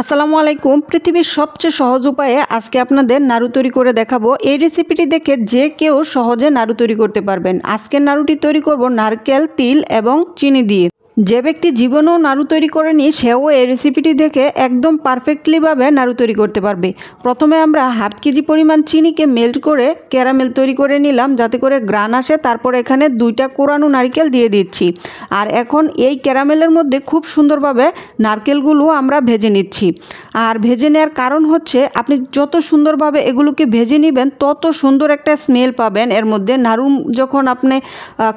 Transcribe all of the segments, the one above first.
আসসালামু আলাইকুম। পৃথিবীর সবচেয়ে সহজ উপায়ে আজকে আপনাদের নাড়ু তৈরি করে দেখাবো। এই রেসিপিটি দেখে যে কেউ সহজে নাড়ু তৈরি করতে পারবেন। আজকের নাড়ুটি তৈরি করব নারকেল, তিল এবং চিনি দিয়ে। যে ব্যক্তি জীবনেও নাড়ু তৈরি করেনি সেও এই রেসিপিটি দেখে একদম পারফেক্টলিভাবে নাড়ু তৈরি করতে পারবে। প্রথমে আমরা হাফ কেজি পরিমাণ চিনিকে মেল্ট করে ক্যারামেল তৈরি করে নিলাম যাতে করে গ্রান আসে। তারপর এখানে 2টা কোরানো নারকেল দিয়ে দিচ্ছি। আর এখন এই ক্যারামেলের মধ্যে খুব সুন্দরভাবে নারকেলগুলো আমরা ভেজে নিচ্ছি। আর ভেজে নেওয়ার কারণ হচ্ছে আপনি যত সুন্দরভাবে এগুলোকে ভেজে নেবেন তত সুন্দর একটা স্মেল পাবেন এর মধ্যে। নাড়ু যখন আপনি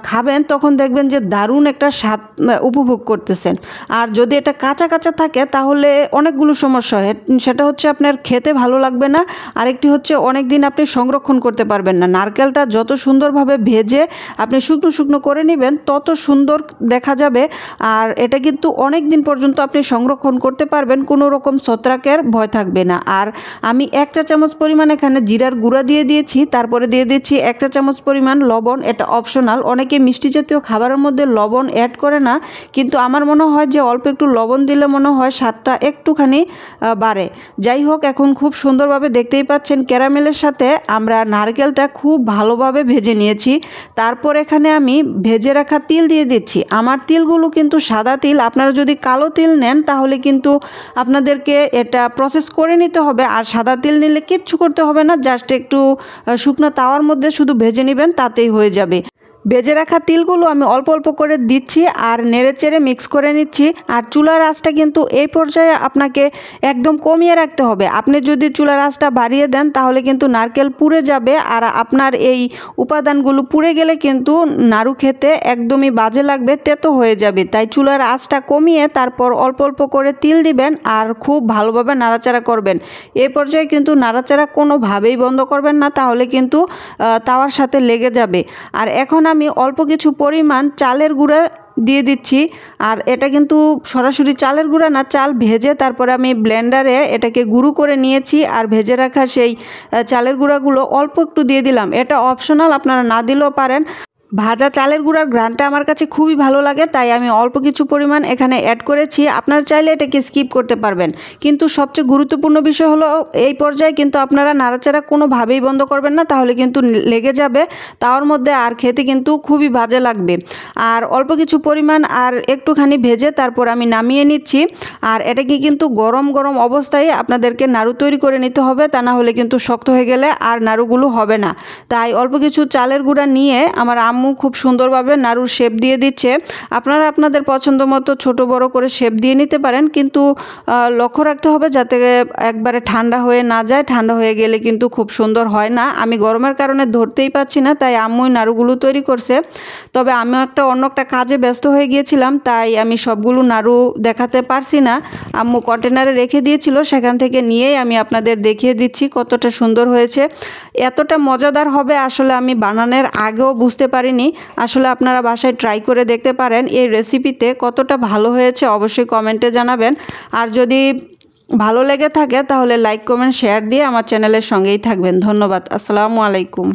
খাবেন তখন দেখবেন যে দারুণ একটা স্বাদ উপভোগ করতেছেন। আর যদি এটা কাঁচা কাঁচা থাকে তাহলে অনেকগুলো সমস্যা হয়। সেটা হচ্ছে আপনার খেতে ভালো লাগবে না, আরেকটি হচ্ছে অনেক দিন আপনি সংরক্ষণ করতে পারবেন না। নারকেলটা যত সুন্দরভাবে ভেজে আপনি শুকনো শুকনো করে নেবেন তত সুন্দর দেখা যাবে। আর এটা কিন্তু অনেক দিন পর্যন্ত আপনি সংরক্ষণ করতে পারবেন, কোনো রকম ছত্রাকের ভয় থাকবে না। আর আমি 1 চা চামচ পরিমাণ এখানে জিরার গুঁড়া দিয়ে দিয়েছি। তারপরে দিয়ে দিচ্ছি 1 চা চামচ পরিমাণ লবণ। এটা অপশনাল, অনেকে মিষ্টি জাতীয় খাবারের মধ্যে লবণ অ্যাড করে না, কিন্তু আমার মনে হয় যে অল্প একটু লবণ দিলে মনে হয় স্বাদটা একটুখানি বাড়ে। যাই হোক, এখন খুব সুন্দরভাবে দেখতেই পাচ্ছেন ক্যারামেলের সাথে আমরা নারকেলটা খুব ভালোভাবে ভেজে নিয়েছি। তারপর এখানে আমি ভেজে রাখা তিল দিয়ে দিচ্ছি। আমার তিলগুলো কিন্তু সাদা তিল, আপনারা যদি কালো তিল নেন তাহলে কিন্তু আপনাদেরকে এটা প্রসেস করে নিতে হবে। আর সাদা তিল নিলে কিচ্ছু করতে হবে না, জাস্ট একটু শুকনো তাওয়ার মধ্যে শুধু ভেজে নেবেন, তাতেই হয়ে যাবে। ভেজে রাখা তিলগুলো আমি অল্প অল্প করে দিচ্ছি আর নেড়েচেড়ে মিক্স করে নিচ্ছি। আর চুলার আঁচটা কিন্তু এই পর্যায়ে আপনাকে একদম কমিয়ে রাখতে হবে। আপনি যদি চুলার আঁচটা বাড়িয়ে দেন তাহলে কিন্তু নারকেল পুড়ে যাবে, আর আপনার এই উপাদানগুলো পুড়ে গেলে কিন্তু নাড়ু খেতে একদমই বাজে লাগবে, তেতো হয়ে যাবে। তাই চুলার আঁচটা কমিয়ে তারপর অল্প অল্প করে তিল দিবেন আর খুব ভালোভাবে নাড়াচাড়া করবেন। এই পর্যায়ে কিন্তু নাড়াচাড়া কোনোভাবেই বন্ধ করবেন না, তাহলে কিন্তু তাওয়ার সাথে লেগে যাবে। আর এখন আমি অল্প কিছু পরিমাণ চালের গুঁড়া দিয়ে দিচ্ছি। আর এটা কিন্তু সরাসরি চালের গুঁড়া না, চাল ভেজে তারপরে আমি ব্লেন্ডারে এটাকে গুঁড়ো করে নিয়েছি। আর ভেজে রাখা সেই চালের গুঁড়াগুলো অল্প একটু দিয়ে দিলাম। এটা অপশনাল, আপনারা না দিলেও পারেন। ভাজা চালের গুঁড়ার ঘ্রাণটা আমার কাছে খুবই ভালো লাগে, তাই আমি অল্প কিছু পরিমাণ এখানে অ্যাড করেছি। আপনারা চাইলে এটাকে স্কিপ করতে পারবেন, কিন্তু সবচেয়ে গুরুত্বপূর্ণ বিষয় হলো এই পর্যায়ে কিন্তু আপনারা নাড়াচাড়া কোনোভাবেই বন্ধ করবেন না, তাহলে কিন্তু লেগে যাবে তাওয়ার মধ্যে, আর খেতে কিন্তু খুবই বাজে লাগবে। আর অল্প কিছু পরিমাণ আর একটুখানি ভেজে তারপর আমি নামিয়ে নিচ্ছি। আর এটাকে কিন্তু গরম গরম অবস্থায় আপনাদেরকে নাড়ু তৈরি করে নিতে হবে, তা না হলে কিন্তু শক্ত হয়ে গেলে আর নাড়ুগুলো হবে না। তাই অল্প কিছু চালের গুঁড়া নিয়ে আমার আম্মু খুব সুন্দরভাবে নাড়ুর শেপ দিয়ে দিচ্ছে। আপনারা আপনাদের পছন্দ মতো ছোট বড় করে শেপ দিয়ে নিতে পারেন, কিন্তু লক্ষ্য রাখতে হবে যাতে একবারে ঠান্ডা হয়ে না যায়। ঠান্ডা হয়ে গেলে কিন্তু খুব সুন্দর হয় না। আমি গরমের কারণে ধরতেই পাচ্ছি না, তাই আম্মুই নাড়ুগুলো তৈরি করছে। তবে আমি অন্য একটা কাজে ব্যস্ত হয়ে গিয়েছিলাম, তাই আমি সবগুলো নাড়ু দেখাতে পারছি না। আম্মু কন্টেনারে রেখে দিয়েছিল, সেখান থেকে নিয়েই আমি আপনাদের দেখিয়ে দিচ্ছি কতটা সুন্দর হয়েছে। এতটা মজাদার হবে আসলে আমি বানানোর আগেও বুঝতে পারিনি। আসলে আপনারা বাসায় ট্রাই করে দেখতে পারেন। এই রেসিপিতে কতটা ভালো হয়েছে অবশ্যই কমেন্টে জানাবেন। আর যদি ভালো লেগে থাকে তাহলে লাইক, কমেন্ট, শেয়ার দিয়ে আমার চ্যানেলের সঙ্গেই থাকবেন। ধন্যবাদ। আসসালামু আলাইকুম।